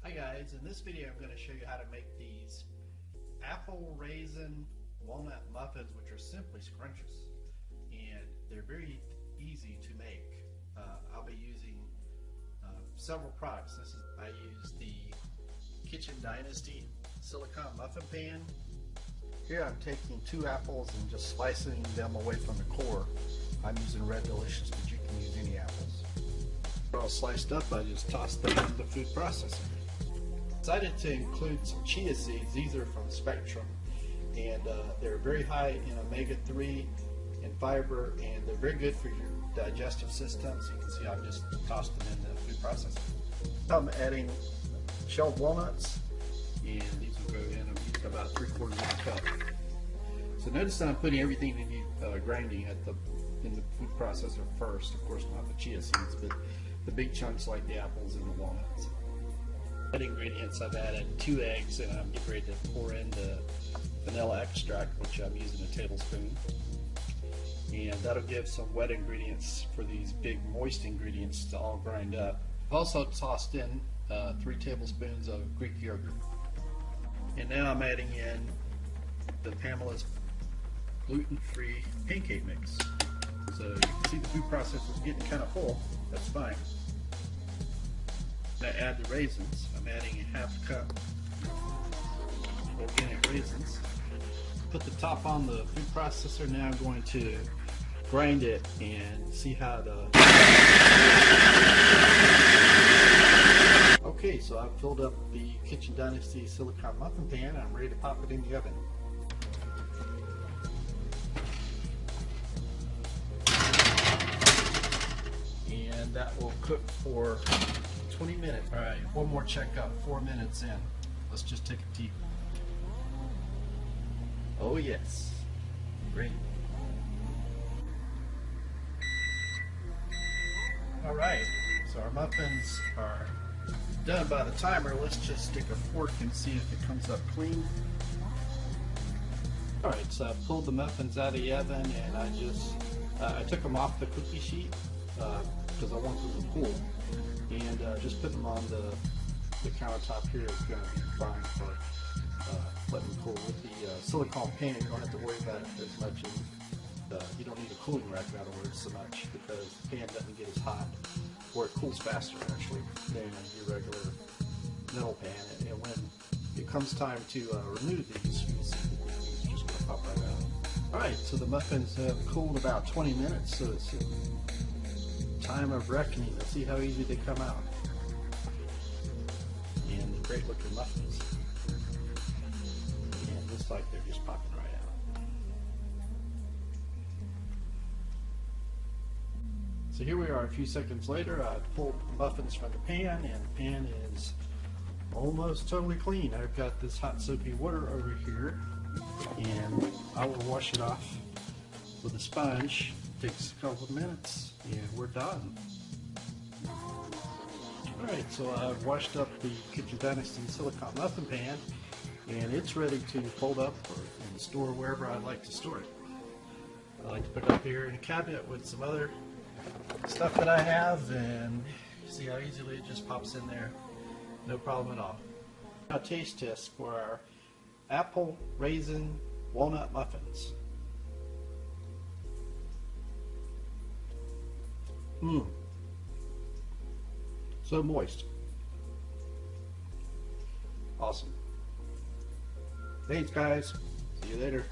Hi guys, in this video I'm going to show you how to make these apple raisin walnut muffins, which are simply scrumptious, and they're very easy to make. I'll be using several products. I use the Kitchen Dynasty silicone muffin pan. Here I'm taking 2 apples and just slicing them away from the core. I'm using Red Delicious, but you can use any apples. All sliced up, I just toss them in the food processor. Decided to include some chia seeds. These are from Spectrum, and they're very high in omega-3 and fiber, and they're very good for your digestive system. So you can see I've just tossed them in the food processor. I'm adding shelled walnuts, and these will go in. I'm using about 3/4 of a cup. So notice that I'm putting everything in grinding in the food processor first. Of course, not the chia seeds, but the big chunks like the apples and the walnuts. Ingredients, I've added 2 eggs, and I'm getting ready to pour in the vanilla extract, which I'm using a tablespoon, and that'll give some wet ingredients for these big moist ingredients to all grind up. I've also tossed in 3 tablespoons of Greek yogurt, and now I'm adding in the Pamela's gluten-free pancake mix. So you can see the food processor is getting kind of full. That's fine. I add the raisins. I'm adding a 1/2 cup organic raisins. Put the top on the food processor. Now I'm going to grind it and see how the... Okay, so I've filled up the Kitchen Dynasty silicone muffin pan, and I'm ready to pop it in the oven. And that will cook for 20 minutes. All right, one more checkup, 4 minutes in. Let's just take a peek. Oh yes, great. All right, so our muffins are done by the timer. Let's just stick a fork and see if it comes up clean. All right, so I pulled the muffins out of the oven, and I took them off the cookie sheet because I want them to cool. And just putting them on the countertop here is going to be fine for letting them cool. With the silicone pan, you don't have to worry about it as much, and you don't need a cooling rack, in other words, so much, because the pan doesn't get as hot, or it cools faster actually than your regular metal pan. And when it comes time to remove these, you'll see it's just going to pop right out. Alright, so the muffins have cooled about 20 minutes, so it's time of reckoning. Let's see how easy they come out. And great looking muffins. And looks like they're just popping right out. So here we are a few seconds later. I pulled the muffins from the pan, and the pan is almost totally clean. I've got this hot soapy water over here, and I will wash it off with a sponge. Takes a couple of minutes, and we're done. Alright, so I've washed up the Kitchen Dynasty silicone muffin pan, and it's ready to fold up and store wherever I'd like to store it. I like to put it up here in a cabinet with some other stuff that I have, and see how easily it just pops in there. No problem at all. Now, taste test for our apple raisin walnut muffins. So moist. Awesome. Thanks guys. See you later.